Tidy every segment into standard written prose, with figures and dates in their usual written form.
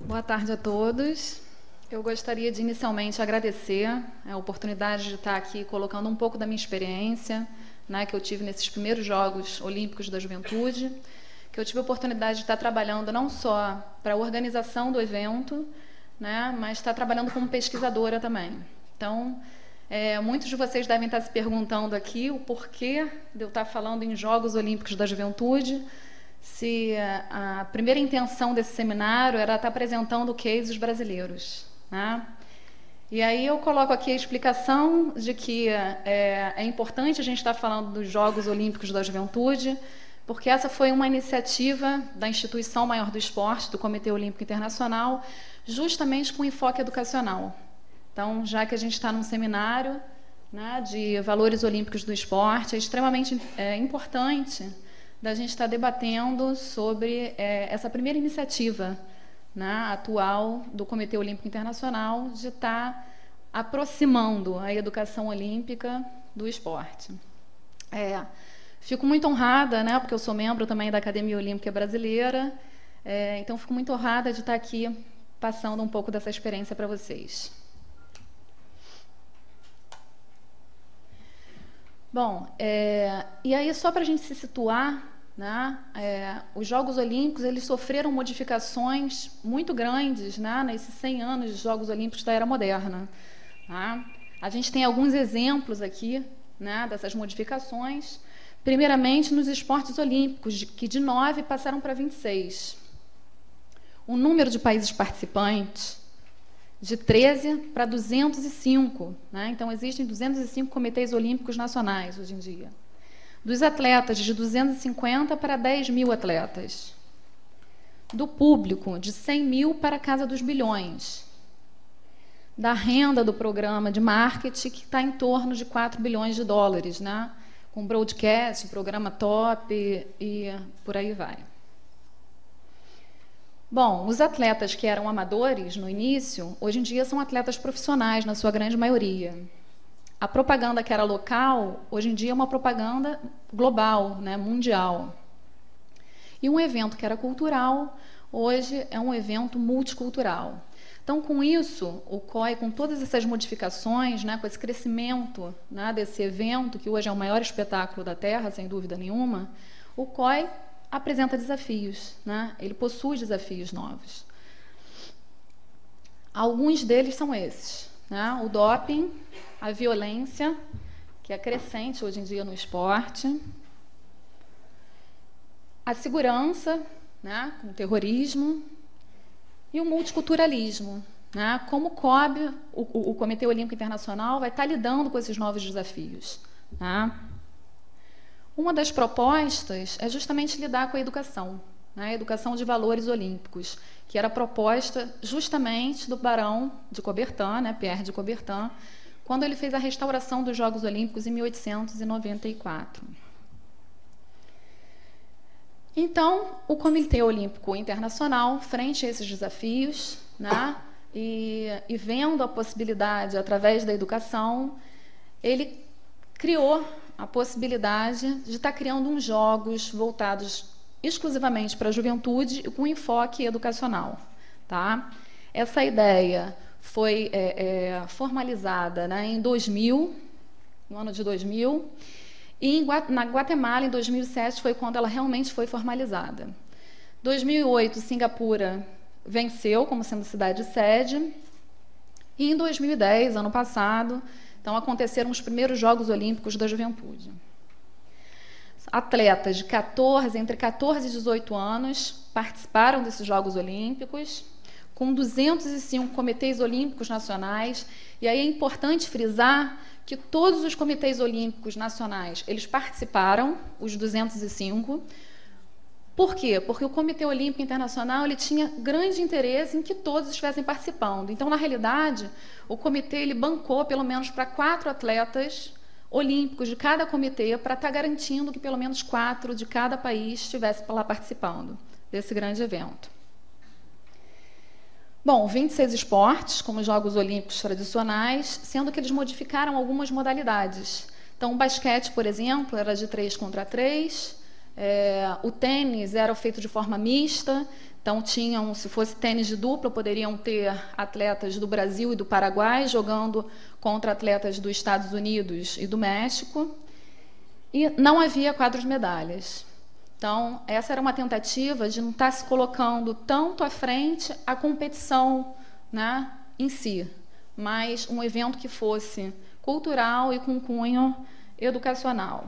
Boa tarde a todos. Eu gostaria de inicialmente agradecer a oportunidade de estar aqui colocando um pouco da minha experiência, né, que eu tive nesses primeiros Jogos Olímpicos da Juventude, que eu tive a oportunidade de estar trabalhando não só para a organização do evento, né, mas estar trabalhando como pesquisadora também. Então, muitos de vocês devem estar se perguntando aqui o porquê de eu estar falando em Jogos Olímpicos da Juventude, se a primeira intenção desse seminário era estar apresentando cases brasileiros, né? E aí eu coloco aqui a explicação de que é importante a gente estar falando dos Jogos Olímpicos da Juventude, porque essa foi uma iniciativa da Instituição Maior do Esporte, do Comitê Olímpico Internacional, justamente com enfoque educacional. Então, já que a gente está num seminário, né, de valores olímpicos do esporte, é extremamente importante da gente estar debatendo sobre essa primeira iniciativa, né, atual do Comitê Olímpico Internacional de estar aproximando a educação olímpica do esporte. Fico muito honrada, né, porque eu sou membro também da Academia Olímpica Brasileira, então fico muito honrada de estar aqui passando um pouco dessa experiência para vocês. Bom, e aí só para a gente se situar, né, os Jogos Olímpicos eles sofreram modificações muito grandes, né, nesses 100 anos de Jogos Olímpicos da Era Moderna. Tá? A gente tem alguns exemplos aqui, né, dessas modificações. Primeiramente, nos esportes olímpicos, que de 9 passaram para 26. O número de países participantes de 13 para 205. Né? Então, existem 205 comitês olímpicos nacionais hoje em dia. Dos atletas, de 250 para 10 mil atletas. Do público, de 100 mil para a casa dos bilhões. Da renda do programa de marketing, que está em torno de 4 bilhões de dólares, né? Com broadcast, programa top e por aí vai. Bom, os atletas que eram amadores no início, hoje em dia são atletas profissionais, na sua grande maioria. A propaganda que era local, hoje em dia é uma propaganda global, né, mundial. E um evento que era cultural, hoje é um evento multicultural. Então, com isso, o COI, com todas essas modificações, né, com esse crescimento, né, desse evento, que hoje é o maior espetáculo da Terra, sem dúvida nenhuma, o COI apresenta desafios, né? Ele possui desafios novos. Alguns deles são esses, né? O doping, a violência, que é crescente hoje em dia no esporte, a segurança, né, com o terrorismo, e o multiculturalismo, né? Como o Comitê Olímpico Internacional vai estar lidando com esses novos desafios, né? Uma das propostas é justamente lidar com a educação, né? A educação de valores olímpicos, que era proposta justamente do barão de Coubertin, né? Pierre de Coubertin, quando ele fez a restauração dos Jogos Olímpicos em 1894. Então, o Comitê Olímpico Internacional, frente a esses desafios, né, e vendo a possibilidade, através da educação, ele criou a possibilidade de estar criando uns jogos voltados exclusivamente para a juventude e com enfoque educacional. Tá? Essa ideia foi formalizada, né, em 2000, no ano de 2000, e na Guatemala, em 2007, foi quando ela realmente foi formalizada. Em 2008, Singapura venceu como sendo cidade sede, e em 2010, ano passado, então aconteceram os primeiros Jogos Olímpicos da Juventude. Atletas de entre 14 e 18 anos participaram desses Jogos Olímpicos, com 205 comitês olímpicos nacionais, e aí é importante frisar que todos os comitês olímpicos nacionais, eles participaram, os 205. Por quê? Porque o Comitê Olímpico Internacional ele tinha grande interesse em que todos estivessem participando. Então, na realidade, o comitê ele bancou pelo menos para 4 atletas olímpicos de cada comitê para estar garantindo que pelo menos 4 de cada país estivessem lá participando desse grande evento. Bom, 26 esportes, como os Jogos Olímpicos tradicionais, sendo que eles modificaram algumas modalidades. Então, o basquete, por exemplo, era de 3 contra 3, O tênis era feito de forma mista, então tinham, se fosse tênis de dupla, poderiam ter atletas do Brasil e do Paraguai jogando contra atletas dos Estados Unidos e do México, e não havia quadros de medalhas. Então, essa era uma tentativa de não estar se colocando tanto à frente a competição, né, em si, mas um evento que fosse cultural e com cunho educacional.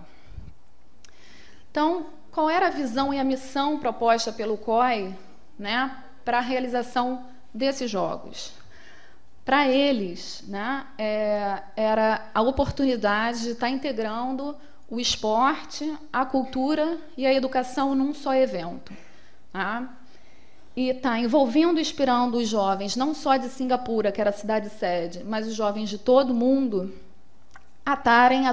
Então, qual era a visão e a missão proposta pelo COI, né, para a realização desses jogos? Para eles, né, era a oportunidade de estar integrando o esporte, a cultura e a educação num só evento. Tá? E está envolvendo e inspirando os jovens, não só de Singapura, que era a cidade-sede, mas os jovens de todo o mundo, a estarem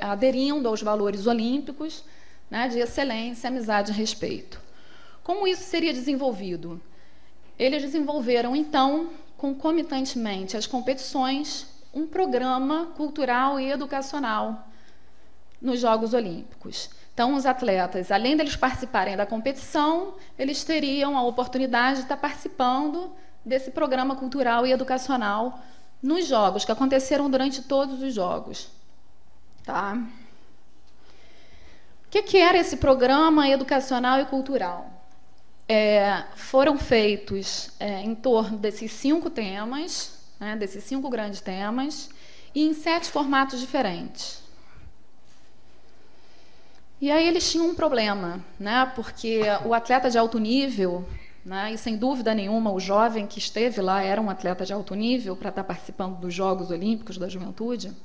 aderindo aos valores olímpicos, né, de excelência, amizade e respeito. Como isso seria desenvolvido? Eles desenvolveram, então, concomitantemente às competições, um programa cultural e educacional nos Jogos Olímpicos. Então, os atletas, além deles participarem da competição, eles teriam a oportunidade de estar participando desse programa cultural e educacional nos Jogos, que aconteceram durante todos os Jogos. Tá? O que era esse programa educacional e cultural? Foram feitos em torno desses 5 temas, né, desses 5 grandes temas, e em 7 formatos diferentes. E aí eles tinham um problema, né, porque o atleta de alto nível, né, e sem dúvida nenhuma o jovem que esteve lá era um atleta de alto nível para estar participando dos Jogos Olímpicos da Juventude,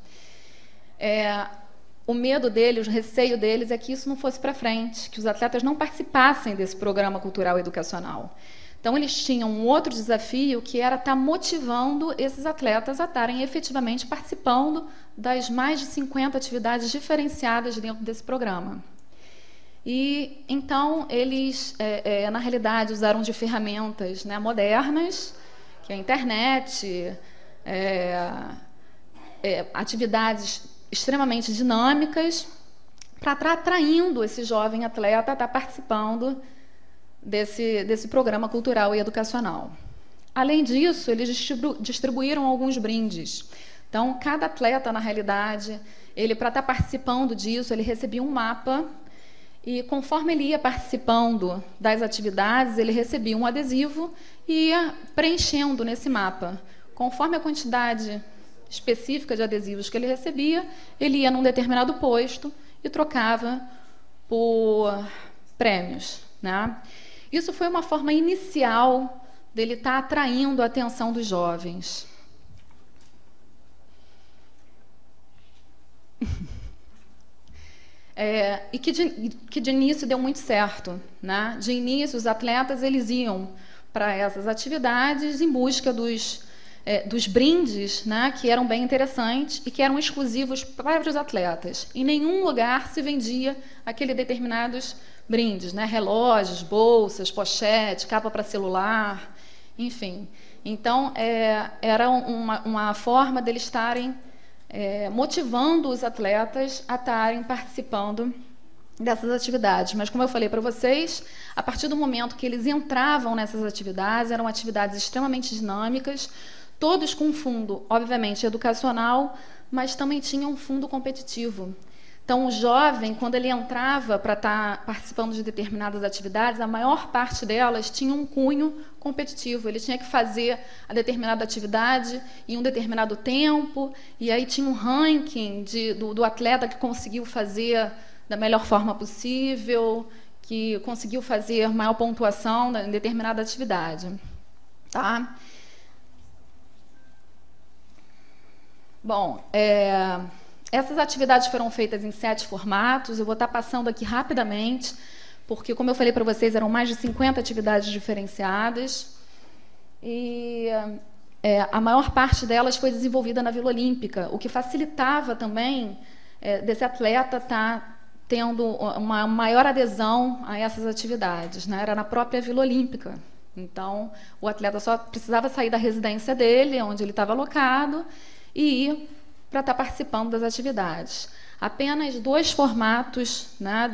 o medo deles, o receio deles é que isso não fosse para frente, que os atletas não participassem desse programa cultural e educacional. Então, eles tinham um outro desafio, que era estar motivando esses atletas a estarem efetivamente participando das mais de 50 atividades diferenciadas dentro desse programa. E, então, eles, na realidade, usaram de ferramentas, né, modernas, que é a internet, atividades extremamente dinâmicas, para estar atraindo esse jovem atleta a estar participando desse programa cultural e educacional. Além disso, eles distribuíram alguns brindes. Então, cada atleta, na realidade, para estar participando disso, ele recebia um mapa e, conforme ele ia participando das atividades, ele recebia um adesivo e ia preenchendo nesse mapa. Conforme a quantidade específica de adesivos que ele recebia, ele ia num determinado posto e trocava por prêmios, né? Isso foi uma forma inicial dele estar atraindo a atenção dos jovens. E que de início deu muito certo, né? De início, os atletas eles iam para essas atividades em busca dos brindes, né, que eram bem interessantes e que eram exclusivos para os atletas. Em nenhum lugar se vendia aqueles determinados brindes, né, relógios, bolsas, pochete, capa para celular, enfim. Então, era uma forma deles estarem motivando os atletas a estarem participando dessas atividades. Mas, como eu falei para vocês, a partir do momento que eles entravam nessas atividades, eram atividades extremamente dinâmicas, todos com fundo, obviamente, educacional, mas também tinham um fundo competitivo. Então, o jovem, quando ele entrava para estar participando de determinadas atividades, a maior parte delas tinha um cunho competitivo. Ele tinha que fazer a determinada atividade em um determinado tempo, e aí tinha um ranking do atleta que conseguiu fazer da melhor forma possível, que conseguiu fazer maior pontuação em determinada atividade. Tá? Bom, essas atividades foram feitas em 7 formatos. Eu vou estar passando aqui rapidamente, porque, como eu falei para vocês, eram mais de 50 atividades diferenciadas. E a maior parte delas foi desenvolvida na Vila Olímpica, o que facilitava também desse atleta estar tendo uma maior adesão a essas atividades, né? Era na própria Vila Olímpica. Então, o atleta só precisava sair da residência dele, onde ele estava alocado, e ir para estar participando das atividades. Apenas 2 formatos, né,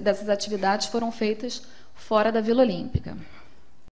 dessas atividades foram feitas fora da Vila Olímpica.